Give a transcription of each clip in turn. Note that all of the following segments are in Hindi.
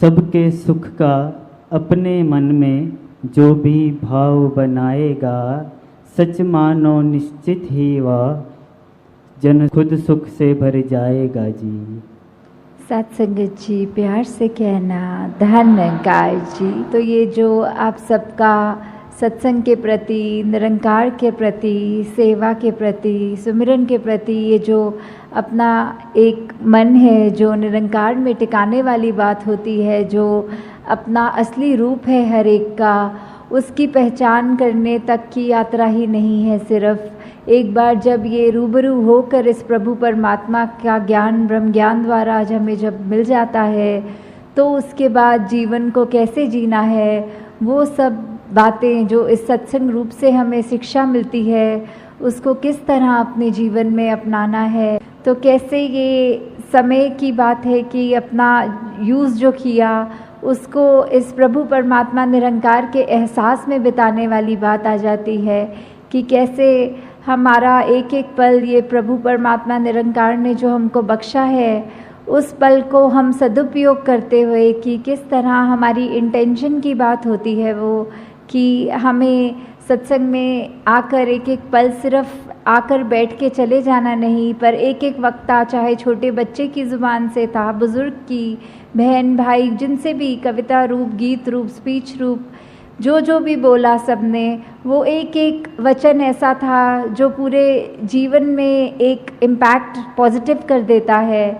सबके सुख का अपने मन में जो भी भाव बनाएगा, सच मानो निश्चित ही वह जन खुद सुख से भर जाएगा जी। सत्संगत जी, प्यार से कहना धन निरंकार जी। तो ये जो आप सबका सत्संग के प्रति, निरंकार के प्रति, सेवा के प्रति, सुमिरन के प्रति ये जो अपना एक मन है, जो निरंकार में टिकाने वाली बात होती है, जो अपना असली रूप है हर एक का, उसकी पहचान करने तक की यात्रा ही नहीं है। सिर्फ एक बार जब ये रूबरू होकर इस प्रभु परमात्मा का ज्ञान, ब्रह्म ज्ञान द्वारा आज हमें जब मिल जाता है, तो उसके बाद जीवन को कैसे जीना है, वो सब बातें जो इस सत्संग रूप से हमें शिक्षा मिलती है, उसको किस तरह अपने जीवन में अपनाना है। तो कैसे ये समय की बात है कि अपना यूज़ जो किया उसको इस प्रभु परमात्मा निरंकार के एहसास में बिताने वाली बात आ जाती है कि कैसे हमारा एक एक पल ये प्रभु परमात्मा निरंकार ने जो हमको बख्शा है, उस पल को हम सदुपयोग करते हुए कि किस तरह हमारी इंटेंशन की बात होती है वो कि हमें सत्संग में आकर एक एक पल सिर्फ आकर बैठ के चले जाना नहीं, पर एक एक वक्ता चाहे छोटे बच्चे की ज़ुबान से था, बुज़ुर्ग की, बहन भाई जिनसे भी कविता रूप, गीत रूप, स्पीच रूप, जो भी बोला सबने, वो एक एक वचन ऐसा था जो पूरे जीवन में एक इम्पैक्ट पॉजिटिव कर देता है।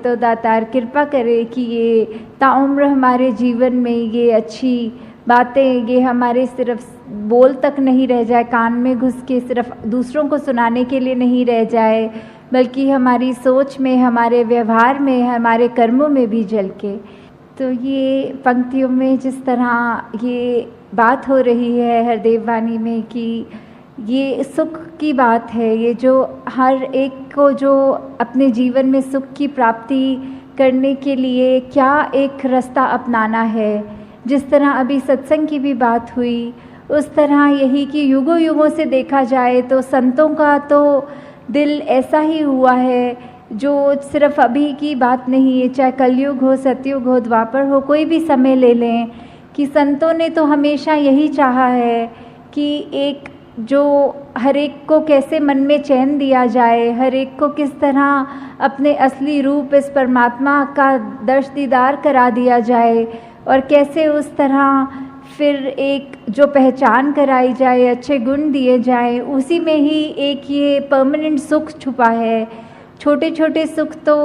तो दातार कृपा करे कि ये ताउम्र हमारे जीवन में ये अच्छी बातें, ये हमारे सिर्फ बोल तक नहीं रह जाए, कान में घुस के सिर्फ दूसरों को सुनाने के लिए नहीं रह जाए, बल्कि हमारी सोच में, हमारे व्यवहार में, हमारे कर्मों में भी झलके। तो ये पंक्तियों में जिस तरह ये बात हो रही है हरदेव वाणी में कि ये सुख की बात है, ये जो हर एक को जो अपने जीवन में सुख की प्राप्ति करने के लिए क्या एक रास्ता अपनाना है। जिस तरह अभी सत्संग की भी बात हुई, उस तरह यही कि युगों युगों से देखा जाए तो संतों का तो दिल ऐसा ही हुआ है जो सिर्फ अभी की बात नहीं है, चाहे कलयुग हो, सतयुग हो, द्वापर हो, कोई भी समय ले लें, कि संतों ने तो हमेशा यही चाहा है कि एक जो हर एक को कैसे मन में चैन दिया जाए, हर एक को किस तरह अपने असली रूप इस परमात्मा का दर्श दीदार करा दिया जाए, और कैसे उस तरह फिर एक जो पहचान कराई जाए, अच्छे गुण दिए जाए, उसी में ही एक ये परमानेंट सुख छुपा है। छोटे छोटे सुख तो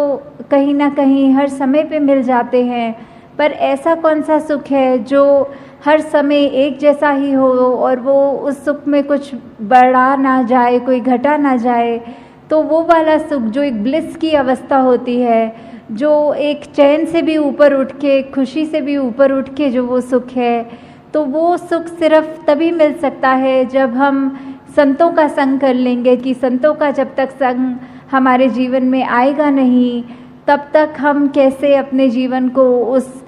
कहीं ना कहीं हर समय पे मिल जाते हैं, पर ऐसा कौन सा सुख है जो हर समय एक जैसा ही हो और वो उस सुख में कुछ बढ़ा ना जाए, कोई घटा ना जाए। तो वो वाला सुख जो एक ब्लिस की अवस्था होती है, जो एक चैन से भी ऊपर उठ के, खुशी से भी ऊपर उठ के जो वो सुख है, तो वो सुख सिर्फ तभी मिल सकता है जब हम संतों का संग कर लेंगे। कि संतों का जब तक संग हमारे जीवन में आएगा नहीं, तब तक हम कैसे अपने जीवन को उस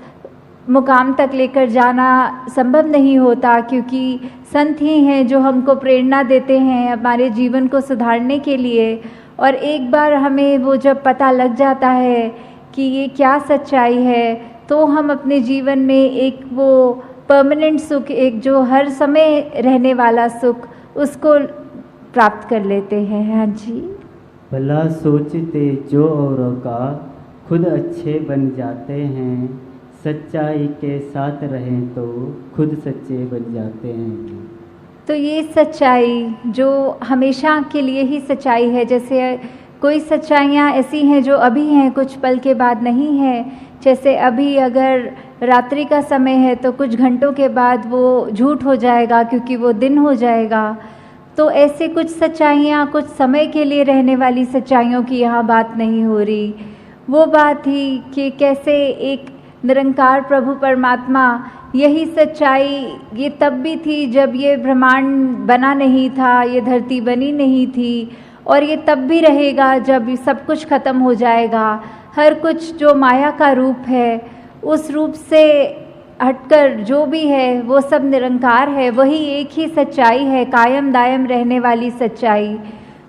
मुकाम तक लेकर जाना संभव नहीं होता, क्योंकि संत ही हैं जो हमको प्रेरणा देते हैं हमारे जीवन को सुधारने के लिए। और एक बार हमें वो जब पता लग जाता है कि ये क्या सच्चाई है, तो हम अपने जीवन में एक वो परमानेंट सुख, एक जो हर समय रहने वाला सुख, उसको प्राप्त कर लेते हैं। हाँ जी। भला सोचते जो औरों का खुद अच्छे बन जाते हैं, सच्चाई के साथ रहें तो खुद सच्चे बन जाते हैं। तो ये सच्चाई जो हमेशा के लिए ही सच्चाई है, जैसे कोई सच्चाइयाँ ऐसी हैं जो अभी हैं, कुछ पल के बाद नहीं है। जैसे अभी अगर रात्रि का समय है तो कुछ घंटों के बाद वो झूठ हो जाएगा, क्योंकि वो दिन हो जाएगा। तो ऐसे कुछ सच्चाइयाँ कुछ समय के लिए रहने वाली सच्चाइयों की यहाँ बात नहीं हो रही। वो बात ही कि कैसे एक निरंकार प्रभु परमात्मा, यही सच्चाई ये तब भी थी जब ये ब्रह्मांड बना नहीं था, ये धरती बनी नहीं थी, और ये तब भी रहेगा जब सब कुछ ख़त्म हो जाएगा। हर कुछ जो माया का रूप है, उस रूप से हटकर जो भी है वो सब निरंकार है। वही एक ही सच्चाई है, कायम दायम रहने वाली सच्चाई।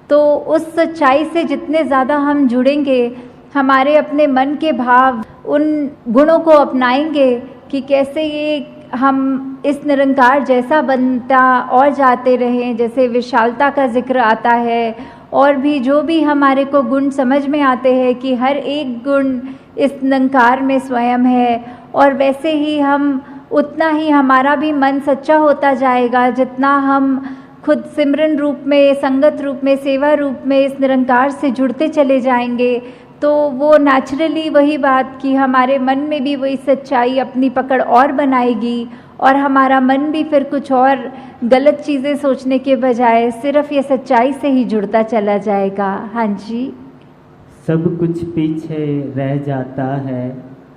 तो उस सच्चाई से जितने ज़्यादा हम जुड़ेंगे, हमारे अपने मन के भाव उन गुणों को अपनाएंगे कि कैसे ये हम इस निरंकार जैसा बनता और जाते रहें। जैसे विशालता का जिक्र आता है और भी जो भी हमारे को गुण समझ में आते हैं कि हर एक गुण इस निरंकार में स्वयं है, और वैसे ही हम उतना ही हमारा भी मन सच्चा होता जाएगा जितना हम खुद सिमरन रूप में, संगत रूप में, सेवा रूप में इस निरंकार से जुड़ते चले जाएंगे। तो वो नेचुरली वही बात कि हमारे मन में भी वही सच्चाई अपनी पकड़ और बनाएगी और हमारा मन भी फिर कुछ और गलत चीज़ें सोचने के बजाय सिर्फ ये सच्चाई से ही जुड़ता चला जाएगा। हाँ जी। सब कुछ पीछे रह जाता है,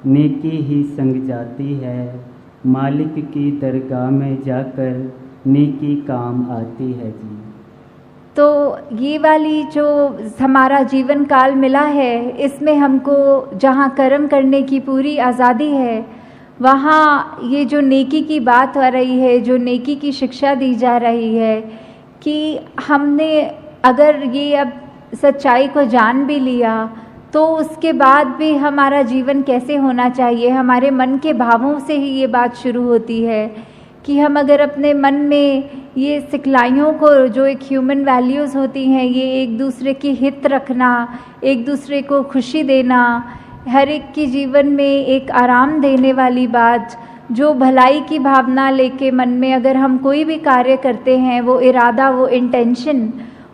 नेकी ही संग जाती है, मालिक की दरगाह में जाकर नेकी काम आती है जी। तो ये वाली जो हमारा जीवन काल मिला है, इसमें हमको जहाँ कर्म करने की पूरी आज़ादी है, वहाँ ये जो नेकी की बात हो रही है, जो नेकी की शिक्षा दी जा रही है कि हमने अगर ये अब सच्चाई को जान भी लिया तो उसके बाद भी हमारा जीवन कैसे होना चाहिए। हमारे मन के भावों से ही ये बात शुरू होती है कि हम अगर अपने मन में ये सिखलाइयों को, जो एक ह्यूमन वैल्यूज़ होती हैं, ये एक दूसरे की हित रखना, एक दूसरे को खुशी देना, हर एक के जीवन में एक आराम देने वाली बात, जो भलाई की भावना लेके मन में अगर हम कोई भी कार्य करते हैं, वो इरादा, वो इंटेंशन,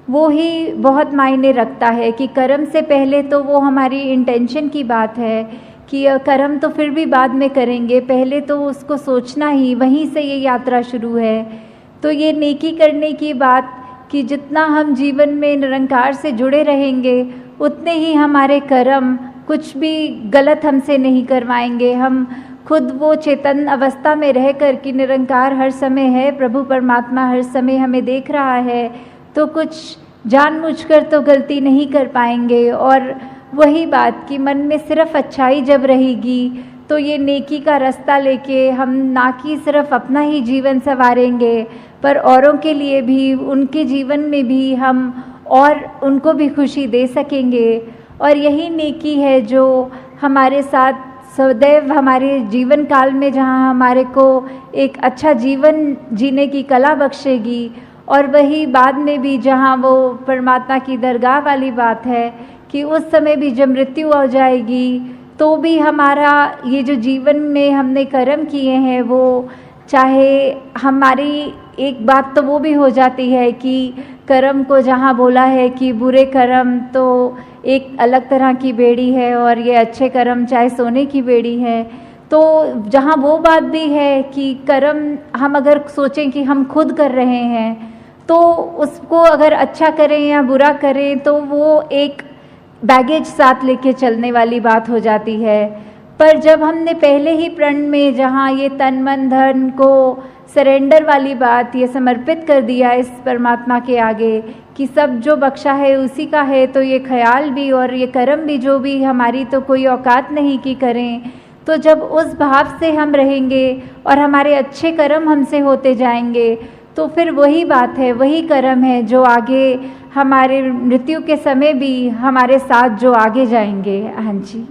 वो ही बहुत मायने रखता है। कि कर्म से पहले तो वो हमारी इंटेंशन की बात है कि कर्म तो फिर भी बाद में करेंगे, पहले तो उसको सोचना ही, वहीं से ये यात्रा शुरू है। तो ये नेकी करने की बात कि जितना हम जीवन में निरंकार से जुड़े रहेंगे उतने ही हमारे कर्म कुछ भी गलत हमसे नहीं करवाएंगे। हम खुद वो चेतन अवस्था में रह कर कि निरंकार हर समय है, प्रभु परमात्मा हर समय हमें देख रहा है, तो कुछ जानबूझकर तो गलती नहीं कर पाएंगे। और वही बात कि मन में सिर्फ अच्छाई जब रहेगी तो ये नेकी का रास्ता लेके हम ना कि सिर्फ अपना ही जीवन संवारेंगे पर औरों के लिए भी, उनके जीवन में भी हम और उनको भी खुशी दे सकेंगे। और यही नेकी है जो हमारे साथ सदैव हमारे जीवन काल में, जहाँ हमारे को एक अच्छा जीवन जीने की कला बख्शेगी, और वही बाद में भी जहाँ वो परमात्मा की दरगाह वाली बात है कि उस समय भी जब मृत्यु हो जाएगी तो भी हमारा ये जो जीवन में हमने कर्म किए हैं, वो चाहे हमारी एक बात तो वो भी हो जाती है कि कर्म को जहाँ बोला है कि बुरे कर्म तो एक अलग तरह की बेड़ी है और ये अच्छे कर्म चाहे सोने की बेड़ी है। तो जहाँ वो बात भी है कि कर्म हम अगर सोचें कि हम खुद कर रहे हैं तो उसको अगर अच्छा करें या बुरा करें तो वो एक बैगेज साथ लेके चलने वाली बात हो जाती है। पर जब हमने पहले ही प्रण में जहाँ ये तन मन धन को सरेंडर वाली बात, ये समर्पित कर दिया इस परमात्मा के आगे कि सब जो बख्शा है उसी का है, तो ये ख्याल भी और ये कर्म भी जो भी हमारी तो कोई औकात नहीं कि करें। तो जब उस भाव से हम रहेंगे और हमारे अच्छे कर्म हमसे होते जाएंगे तो फिर वही बात है, वही कर्म है जो आगे हमारे मृत्यु के समय भी हमारे साथ जो आगे जाएंगे। हाँ जी।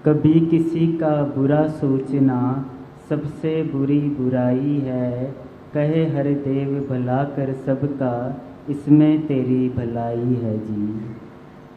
कभी किसी का बुरा सोचना सबसे बुरी बुराई है, कहे हर देव भला कर सबका, इसमें तेरी भलाई है जी।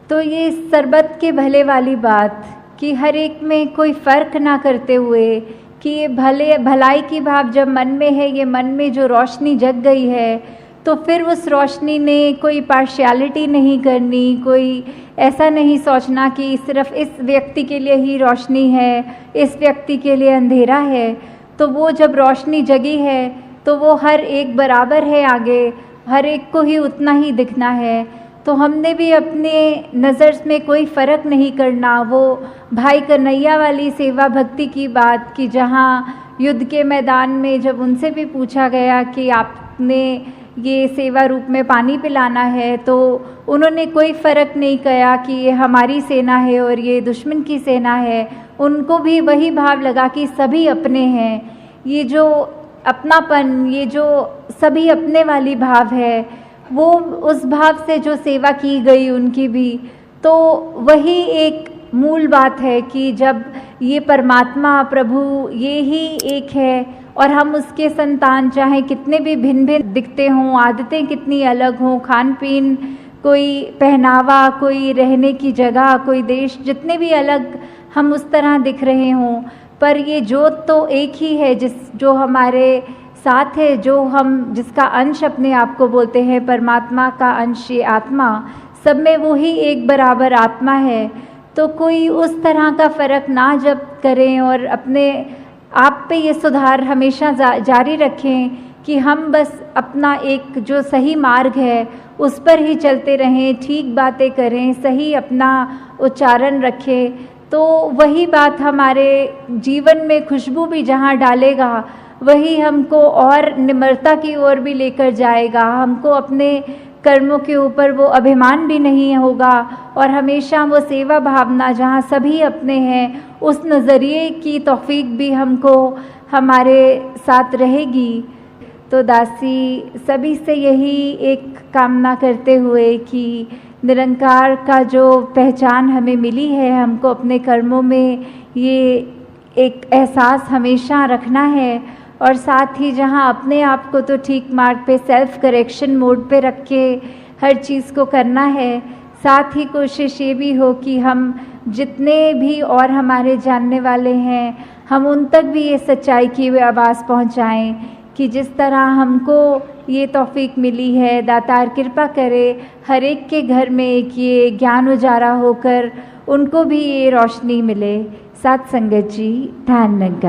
तो ये सरबत के भले वाली बात कि हर एक में कोई फ़र्क ना करते हुए कि ये भलाई की भाव जब मन में है, ये मन में जो रोशनी जग गई है, तो फिर उस रोशनी ने कोई पार्शियलिटी नहीं करनी, कोई ऐसा नहीं सोचना कि सिर्फ इस व्यक्ति के लिए ही रोशनी है, इस व्यक्ति के लिए अंधेरा है। तो वो जब रोशनी जगी है तो वो हर एक बराबर है, आगे हर एक को ही उतना ही दिखना है। तो हमने भी अपने नज़र में कोई फ़र्क नहीं करना। वो भाई कन्हैया वाली सेवा भक्ति की बात कि जहाँ युद्ध के मैदान में जब उनसे भी पूछा गया कि आपने ये सेवा रूप में पानी पिलाना है, तो उन्होंने कोई फ़र्क नहीं किया कि ये हमारी सेना है और ये दुश्मन की सेना है। उनको भी वही भाव लगा कि सभी अपने हैं। ये जो अपनापन, ये जो सभी अपने वाली भाव है, वो उस भाव से जो सेवा की गई उनकी भी, तो वही एक मूल बात है कि जब ये परमात्मा प्रभु ये ही एक है और हम उसके संतान, चाहे कितने भी भिन्न भिन्न दिखते हों, आदतें कितनी अलग हों, खान पीन, कोई पहनावा, कोई रहने की जगह, कोई देश, जितने भी अलग हम उस तरह दिख रहे हों, पर ये जोत तो एक ही है जो हमारे साथ है, जो हम जिसका अंश अपने आप को बोलते हैं, परमात्मा का अंश ये आत्मा, सब में वो ही एक बराबर आत्मा है। तो कोई उस तरह का फ़र्क ना जब करें और अपने आप पे ये सुधार हमेशा जारी रखें कि हम बस अपना एक जो सही मार्ग है उस पर ही चलते रहें, ठीक बातें करें, सही अपना उच्चारण रखें, तो वही बात हमारे जीवन में खुशबू भी जहाँ डालेगा वही हमको और निम्रता की ओर भी लेकर जाएगा। हमको अपने कर्मों के ऊपर वो अभिमान भी नहीं होगा और हमेशा वो सेवा भावना जहाँ सभी अपने हैं उस नज़रिए की तौफीक भी हमको हमारे साथ रहेगी। तो दासी सभी से यही एक कामना करते हुए कि निरंकार का जो पहचान हमें मिली है, हमको अपने कर्मों में ये एक एहसास हमेशा रखना है और साथ ही जहाँ अपने आप को तो ठीक मार्ग पे सेल्फ करेक्शन मोड पे रख के हर चीज़ को करना है, साथ ही कोशिश ये भी हो कि हम जितने भी और हमारे जानने वाले हैं हम उन तक भी ये सच्चाई की वे आवाज़ पहुँचाएँ कि जिस तरह हमको ये तौफीक मिली है, दातार कृपा करे हर एक के घर में एक ये ज्ञान उजारा होकर उनको भी ये रोशनी मिले। साथ संगत जी, धन्यवाद।